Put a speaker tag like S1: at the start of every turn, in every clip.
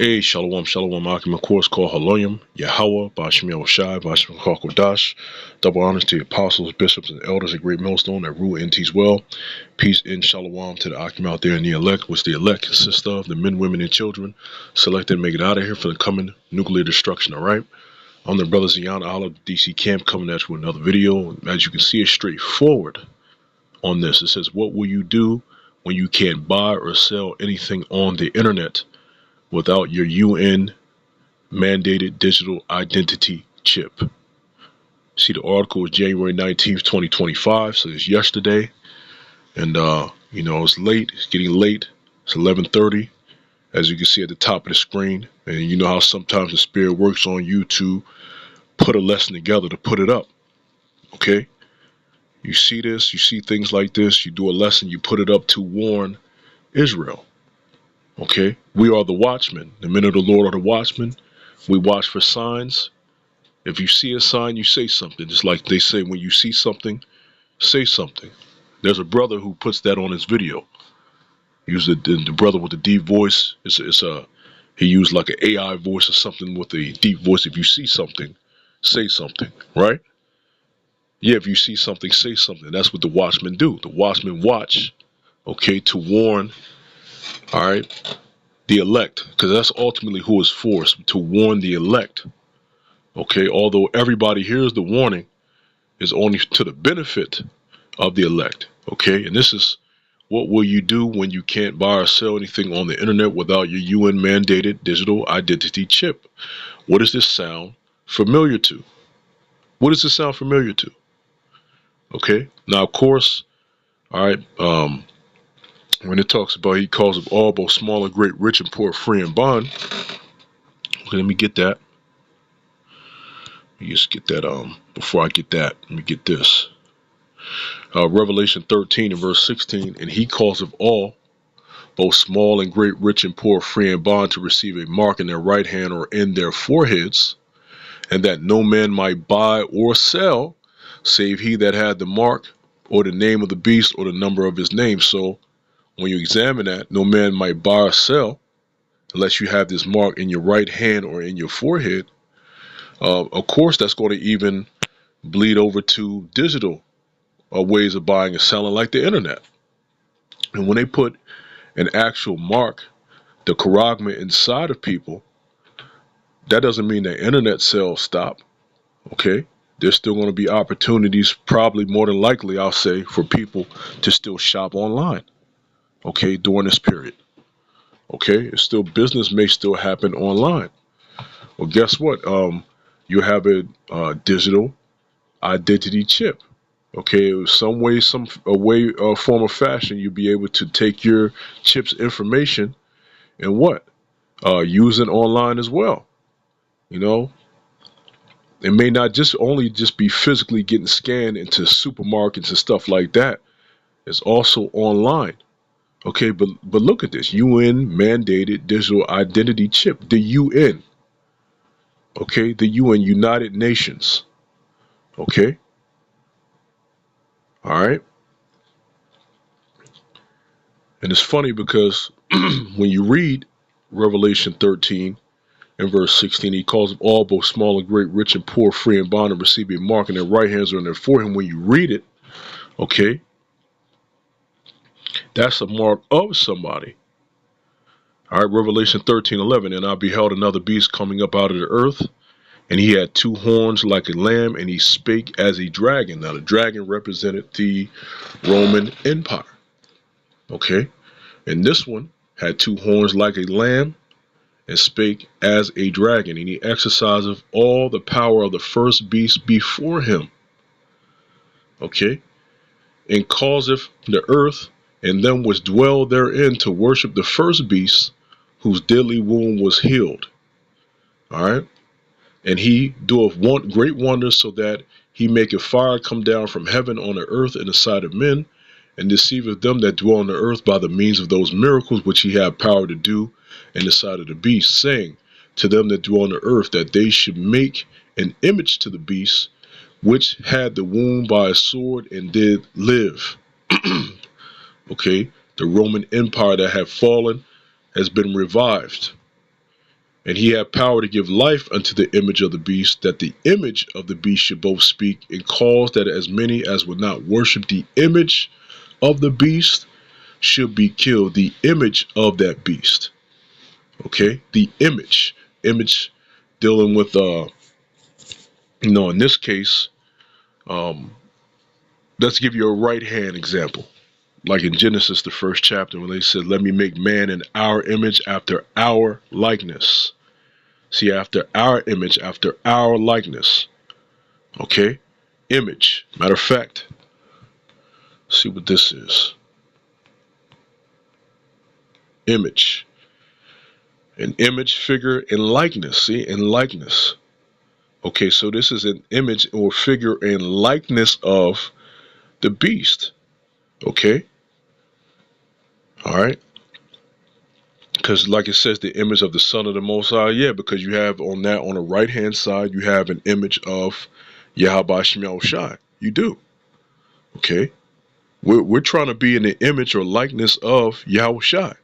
S1: Hey, Shalom, Shalom, Akim, of course, called Haloyim, Yahweh, Bashim Yahushai, Bashim Kodash. Double honors to the apostles, bishops, and elders of Great Millstone that rule and teach well. Peace and Shalom to the Akim out there in the elect, which the elect consists of, the men, women, and children, selected and make it out of here for the coming nuclear destruction, alright? I'm the brother Zion Allah, DC camp, coming at you with another video. As you can see, it's straightforward on this. It says, what will you do when you can't buy or sell anything on the internet without your UN mandated digital identity chip? See, the article is January 19th, 2025, so it's yesterday. And it's late, it's getting late. It's 11:30, as you can see at the top of the screen. And you know how sometimes the spirit works on you to put a lesson together, to put it up. Okay? You see this, you see things like this, you do a lesson, you put it up to warn Israel. Okay? We are the watchmen. The men of the Lord are the watchmen. We watch for signs. If you see a sign, you say something. Just like they say, when you see something, say something. There's a brother who puts that on his video. He used the brother with the deep voice. He used like an AI voice or something with a deep voice. If you see something, say something, right? Yeah, if you see something, say something. That's what the watchmen do. The watchmen watch, okay, to warn, all right, the elect, because that's ultimately who is forced to warn the elect. Okay, although everybody hears the warning, is only to the benefit of the elect. Okay, and this is what will you do when you can't buy or sell anything on the internet without your UN mandated digital identity chip? What does this sound familiar to? What does this sound familiar to? Okay, now of course, all right, when it talks about he calls of all, both small and great, rich and poor, free and bond. Okay, let me get that. Let me just get that. Before I get that, let me get this. Revelation 13 and verse 16, and he calls of all, both small and great, rich and poor, free and bond, to receive a mark in their right hand or in their foreheads, and that no man might buy or sell, save he that had the mark, or the name of the beast, or the number of his name. So when you examine that, no man might buy or sell unless you have this mark in your right hand or in your forehead. Of course, that's going to even bleed over to digital ways of buying and selling, like the internet. And when they put an actual mark, the charagma, inside of people, that doesn't mean that internet sales stop. Okay, there's still going to be opportunities, probably more than likely, I'll say, for people to still shop online. Okay, during this period. Okay, it's still, business may still happen online. Well, guess what? You have a digital identity chip. Okay, some way, form of fashion, you'll be able to take your chip's information and what? Use it online as well. You know, it may not just be physically getting scanned into supermarkets and stuff like that. It's also online. Okay, but look at this UN mandated digital identity chip. The UN. Okay, the UN, United Nations. Okay, all right. And it's funny because when you read Revelation 13 and verse 16, he calls of all, both small and great, rich and poor, free and bond, and receive a mark in their right hands or in their forehead. When you read it, okay, that's a mark of somebody. All right, Revelation 13:11, and I beheld another beast coming up out of the earth, and he had two horns like a lamb, and he spake as a dragon. Now the dragon represented the Roman Empire. Okay, and this one had two horns like a lamb, and spake as a dragon, and he exerciseth all the power of the first beast before him. Okay, and causeth the earth and them which dwell therein to worship the first beast, whose deadly wound was healed. All right, and he doeth great wonders, so that he maketh fire come down from heaven on the earth in the sight of men, and deceiveth them that dwell on the earth by the means of those miracles which he had power to do in the sight of the beast, saying to them that dwell on the earth that they should make an image to the beast, which had the wound by a sword and did live. Okay, the Roman Empire that had fallen has been revived. And he had power to give life unto the image of the beast, that the image of the beast should both speak, and cause that as many as would not worship the image of the beast should be killed. The image of that beast. Okay? The image. Image dealing with in this case, let's give you a right hand example. Like in Genesis, the first chapter, when they said, let me make man in our image after our likeness. See, after our image, after our likeness. Okay? Image. Matter of fact, see what this is. Image. An image, figure, and likeness. See, and likeness. Okay, so this is an image or figure and likeness of the beast. Okay? Alright? Because like it says, the image of the Son of the Most High, yeah, because you have on the right hand side, you have an image of Yahweh Shemel Shai. You do. Okay? We're trying to be in the image or likeness of Yahweh Shai.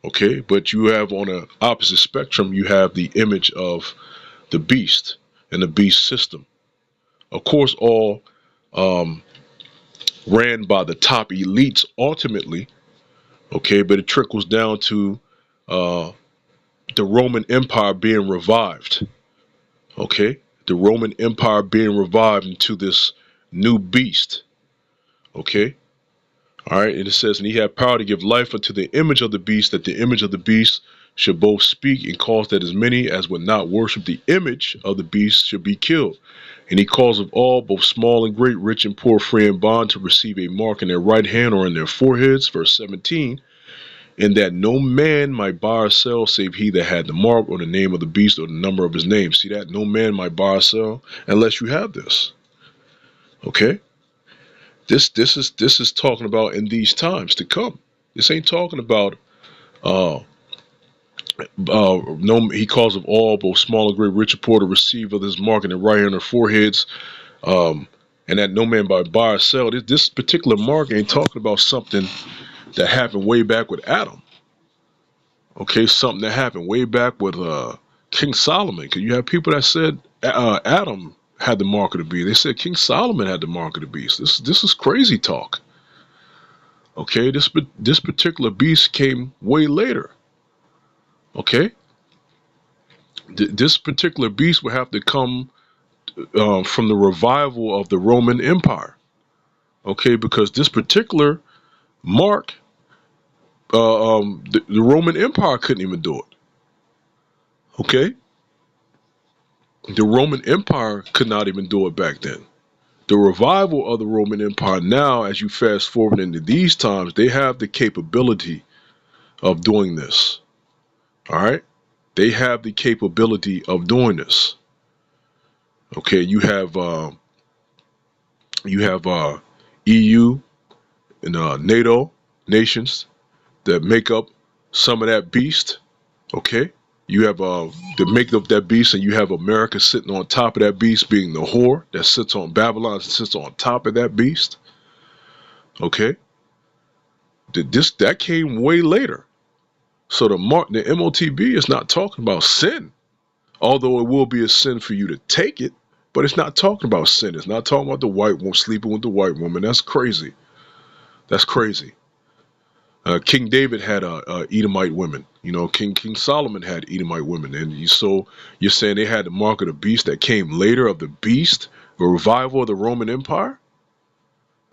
S1: Okay? But you have on the opposite spectrum, you have the image of the beast and the beast system. Of course, all ran by the top elites ultimately. Okay? But it trickles down to the Roman Empire being revived. Okay? The Roman Empire being revived into this new beast. Okay? Alright, and it says, and he had power to give life unto the image of the beast, that the image of the beast should both speak, and cause that as many as would not worship the image of the beast should be killed. And he calls of all, both small and great, rich and poor, free and bond, to receive a mark in their right hand or in their foreheads, verse 17, and that no man might buy or sell save he that had the mark or the name of the beast or the number of his name. See that? No man might buy or sell unless you have this. Okay? This is talking about in these times to come. This ain't talking about no, he calls of all, both small and great, rich and poor, to receive of his mark in their right hand or foreheads, and that no man by buy or sell. This particular mark ain't talking about something that happened way back with Adam. Okay, something that happened way back with King Solomon. Because you have people that said Adam had the mark of the beast. They said King Solomon had the mark of the beast. This is crazy talk. Okay, this particular beast came way later. Okay, this particular beast would have to come from the revival of the Roman Empire. Okay, because this particular mark, the Roman Empire couldn't even do it. Okay, the Roman Empire could not even do it back then. The revival of the Roman Empire now, as you fast forward into these times, they have the capability of doing this. All right, they have the capability of doing this. Okay, you have EU and NATO nations that make up some of that beast. Okay, you have the makeup of that beast, and you have America sitting on top of that beast, being the whore that sits on Babylon and sits on top of that beast. Okay, that came way later. So the MOTB is not talking about sin, although it will be a sin for you to take it. But it's not talking about sin. It's not talking about the white woman sleeping with the white woman. That's crazy. That's crazy. King David had Edomite women. You know, King Solomon had Edomite women, and so you're saying they had the mark of the beast that came later of the beast, the revival of the Roman Empire?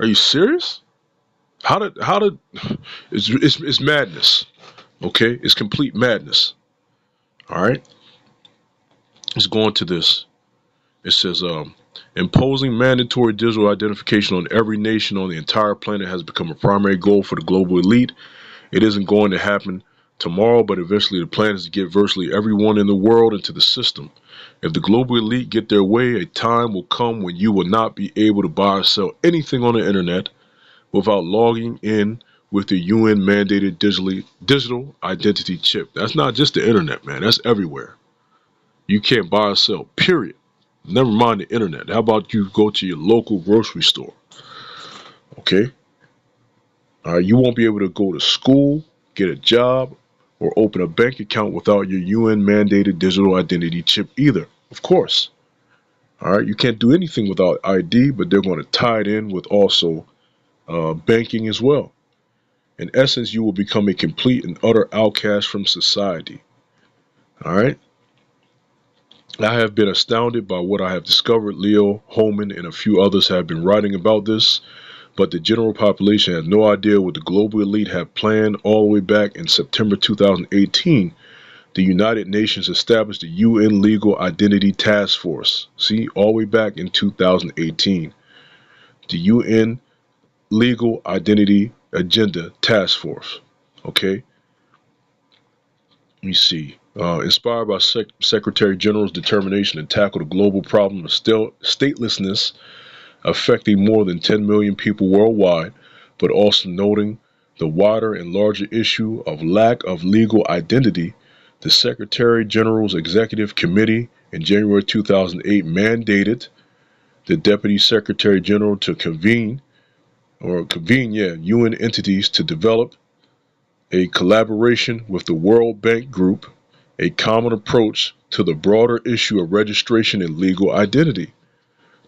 S1: Are you serious? How did it's madness? Okay, it's complete madness. All right, let's go on to this. It says, imposing mandatory digital identification on every nation on the entire planet has become a primary goal for the global elite. It isn't going to happen tomorrow, but eventually the plan is to get virtually everyone in the world into the system. If the global elite get their way, a time will come when you will not be able to buy or sell anything on the internet without logging in with the UN mandated digital identity chip. That's not just the internet, man. That's everywhere. You can't buy or sell, period. Never mind the internet. How about you go to your local grocery store? Okay? You won't be able to go to school, get a job, or open a bank account without your UN mandated digital identity chip either. Of course. All right, you can't do anything without ID, but they're going to tie it in with also banking as well. In essence, you will become a complete and utter outcast from society. All right. I have been astounded by what I have discovered. Leo, Holman, and a few others have been writing about this, but the general population has no idea what the global elite had planned. All the way back in September 2018, the United Nations established the UN Legal Identity Task Force. See, all the way back in 2018, the UN Legal Identity Agenda Task Force. Okay, let me see. Inspired by Secretary General's determination to tackle the global problem of statelessness affecting more than 10 million people worldwide, but also noting the wider and larger issue of lack of legal identity, the Secretary General's Executive Committee in January 2008 mandated the Deputy Secretary General to convene UN entities to develop a collaboration with the World Bank Group, a common approach to the broader issue of registration and legal identity.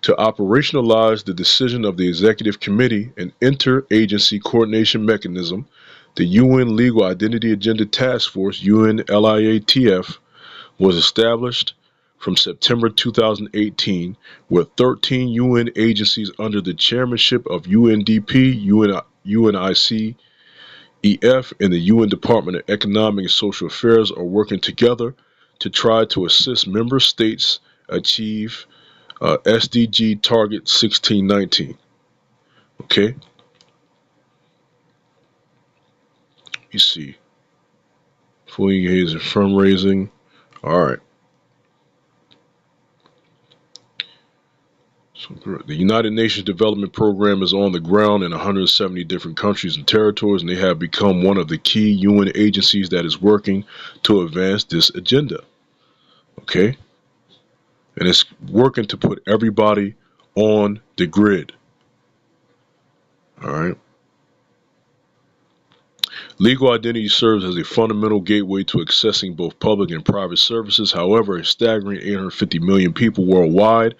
S1: To operationalize the decision of the Executive Committee, an interagency coordination mechanism, the UN Legal Identity Agenda Task Force, UNLIATF, was established from September 2018, with 13 UN agencies under the chairmanship of UNDP, UNIC, EF, and the UN Department of Economic and Social Affairs are working together to try to assist member states achieve SDG Target 1619. Okay, you see, fully engaged in fundraising. All right. So the United Nations Development Program is on the ground in 170 different countries and territories, and they have become one of the key UN agencies that is working to advance this agenda. Okay, and it's working to put everybody on the grid. All right. Legal identity serves as a fundamental gateway to accessing both public and private services. However, a staggering 850 million people worldwide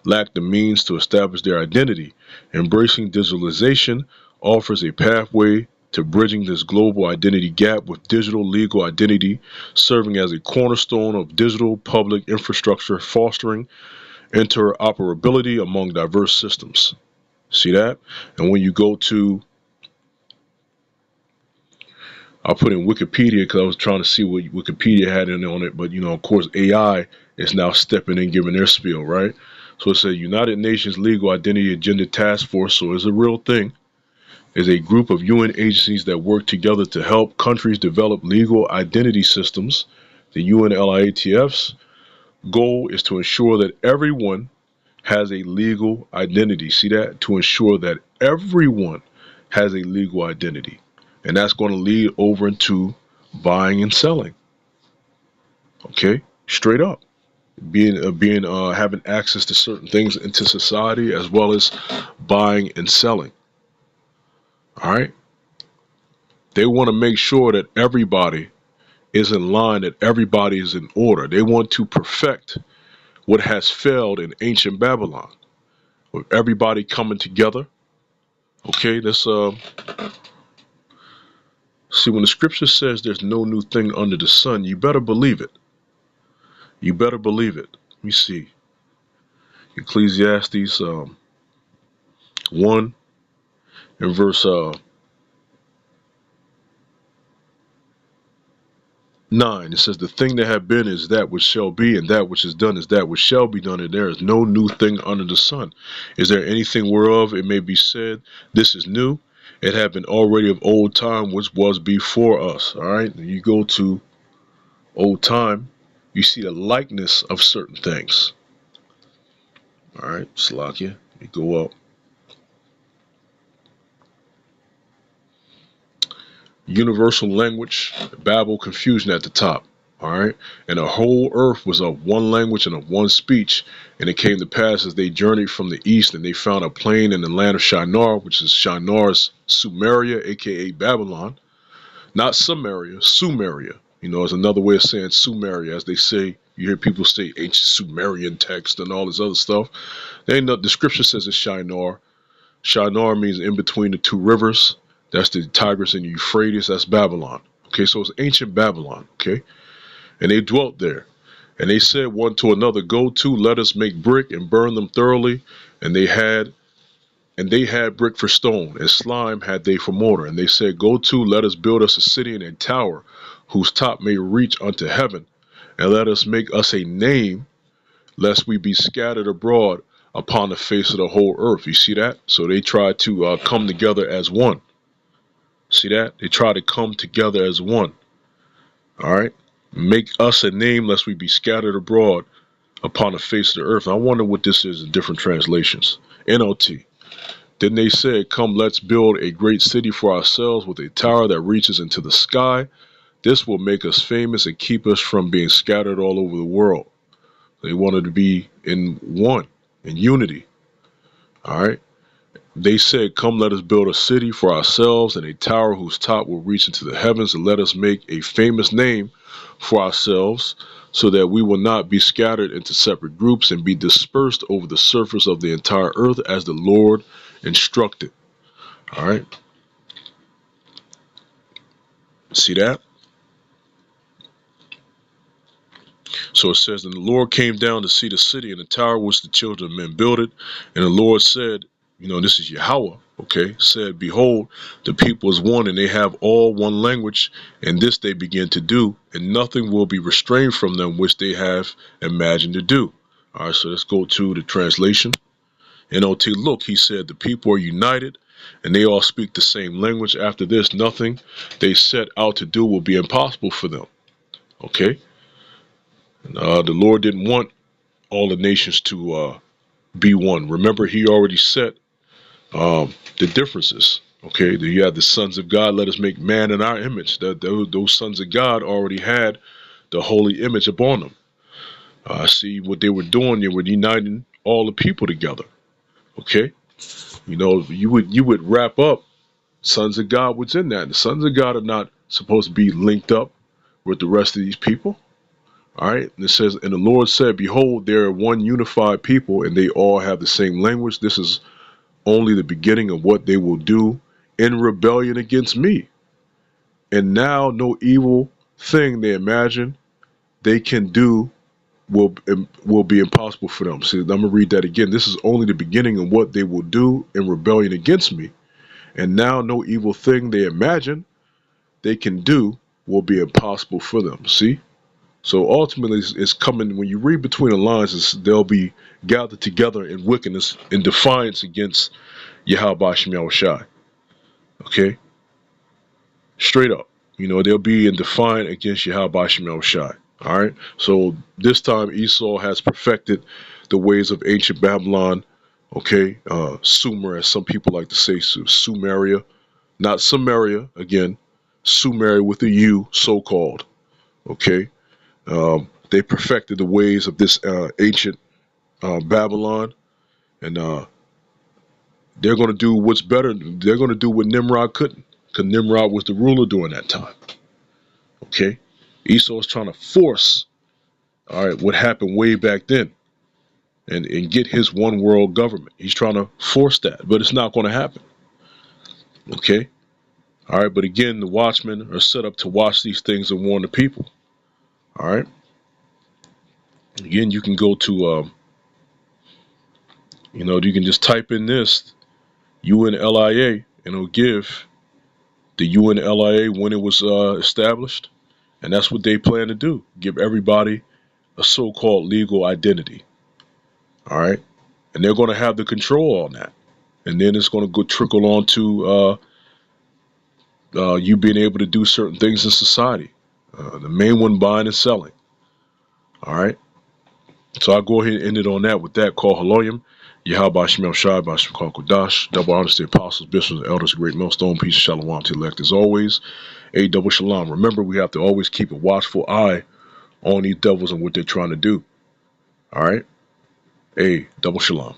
S1: lack the means to establish their identity. Embracing digitalization offers a pathway to bridging this global identity gap, with digital legal identity serving as a cornerstone of digital public infrastructure, fostering interoperability among diverse systems. See that? And when you go to, I'll put in Wikipedia because I was trying to see what Wikipedia had in on it, but of course, AI is now stepping in, giving their spiel, right? So it says United Nations Legal Identity Agenda Task Force, so it's a real thing, is a group of UN agencies that work together to help countries develop legal identity systems. The UNLIATF's goal is to ensure that everyone has a legal identity. See that? To ensure that everyone has a legal identity. And that's going to lead over into buying and selling. Okay? Straight up. Being having access to certain things into society, as well as buying and selling. All right? They want to make sure that everybody is in line, that everybody is in order. They want to perfect what has failed in ancient Babylon, with everybody coming together. Okay, let's see, when the scripture says there's no new thing under the sun, you better believe it. You better believe it. Let me see. Ecclesiastes 1 and verse 9. It says, the thing that had been is that which shall be, and that which is done is that which shall be done, and there is no new thing under the sun. Is there anything whereof it may be said, this is new? It had been already of old time, which was before us. All right, you go to old time, you see the likeness of certain things. All right, Slakia, we go up. Universal language, Babel, confusion at the top. All right, and the whole earth was of one language and of one speech. And it came to pass as they journeyed from the east, and they found a plain in the land of Shinar, which is Shinar's Sumeria, aka Babylon, Not Samaria, Sumeria. You know, it's another way of saying Sumeria, as they say. You hear people say ancient Sumerian text and all this other stuff. They ain't no, the scripture says it's Shinar. Shinar means in between the two rivers. That's the Tigris and Euphrates. That's Babylon. Okay, so it's ancient Babylon. Okay, and they dwelt there. And they said one to another, "Go to, let us make brick and burn them thoroughly." And they had brick for stone, and slime had they for mortar. And they said, "Go to, let us build us a city and a tower, whose top may reach unto heaven, and let us make us a name, lest we be scattered abroad upon the face of the whole earth." You see that? So they tried to come together as one. See that? They try to come together as one. All right? Make us a name, lest we be scattered abroad upon the face of the earth. I wonder what this is in different translations. NLT. Then they said, "Come, let's build a great city for ourselves with a tower that reaches into the sky. This will make us famous and keep us from being scattered all over the world." They wanted to be in one, in unity. All right. They said, "Come, let us build a city for ourselves and a tower whose top will reach into the heavens, and let us make a famous name for ourselves, so that we will not be scattered into separate groups and be dispersed over the surface of the entire earth as the Lord instructed." All right. See that? So it says, "And the Lord came down to see the city and the tower which the children of men builded. And the Lord said," you know, this is Yahweh, okay, said, "Behold, the people is one, and they have all one language, and this they begin to do, and nothing will be restrained from them which they have imagined to do." All right, so let's go to the translation. NOT, "Look," he said, "the people are united, and they all speak the same language. After this, nothing they set out to do will be impossible for them." Okay. The Lord didn't want all the nations to be one. Remember, he already set the differences. Okay, you have the sons of God, let us make man in our image. Those sons of God already had the holy image upon them. See what they were doing, they were uniting all the people together. Okay, you know, you would wrap up sons of God within that. The sons of God are not supposed to be linked up with the rest of these people. All right, and it says, "And the Lord said, Behold, they are one unified people, and they all have the same language. This is only the beginning of what they will do in rebellion against me. And now no evil thing they imagine they can do will be impossible for them." See, I'm gonna read that again. "This is only the beginning of what they will do in rebellion against me. And now no evil thing they imagine they can do will be impossible for them." See? So ultimately, it's coming, when you read between the lines, they'll be gathered together in wickedness, in defiance against Yahweh Shem Yahushai. Okay? Straight up. You know, they'll be in defiance against Yahweh Shem Yahushai. All right? So this time Esau has perfected the ways of ancient Babylon. Okay? Sumer, as some people like to say, Sumeria. Not Samaria, again. Sumeria with a U, so called. Okay? They perfected the ways of this ancient Babylon, and they're going to do what's better. They're going to do what Nimrod couldn't, because Nimrod was the ruler during that time. Okay, Esau is trying to force, all right, what happened way back then, and get his one world government. He's trying to force that, but it's not going to happen. Okay, all right, but again, the watchmen are set up to watch these things and warn the people. All right, again, you can go to you can just type in this UNLIA, and it'll give the UNLIA when it was established. And that's what they plan to do, give everybody a so-called legal identity. All right. And they're going to have the control on that. And then it's going to go trickle on to you being able to do certain things in society. The main one, buying and selling. All right. So I'll go ahead and end it on that with that. Call Haloyim. Yahweh Shemel Shai, Bashem Kodash, double honors to the apostles, bishops, and elders, a great millstone, peace, shalom to the elect as always. A double shalom. Remember, we have to always keep a watchful eye on these devils and what they're trying to do. All right? A double shalom.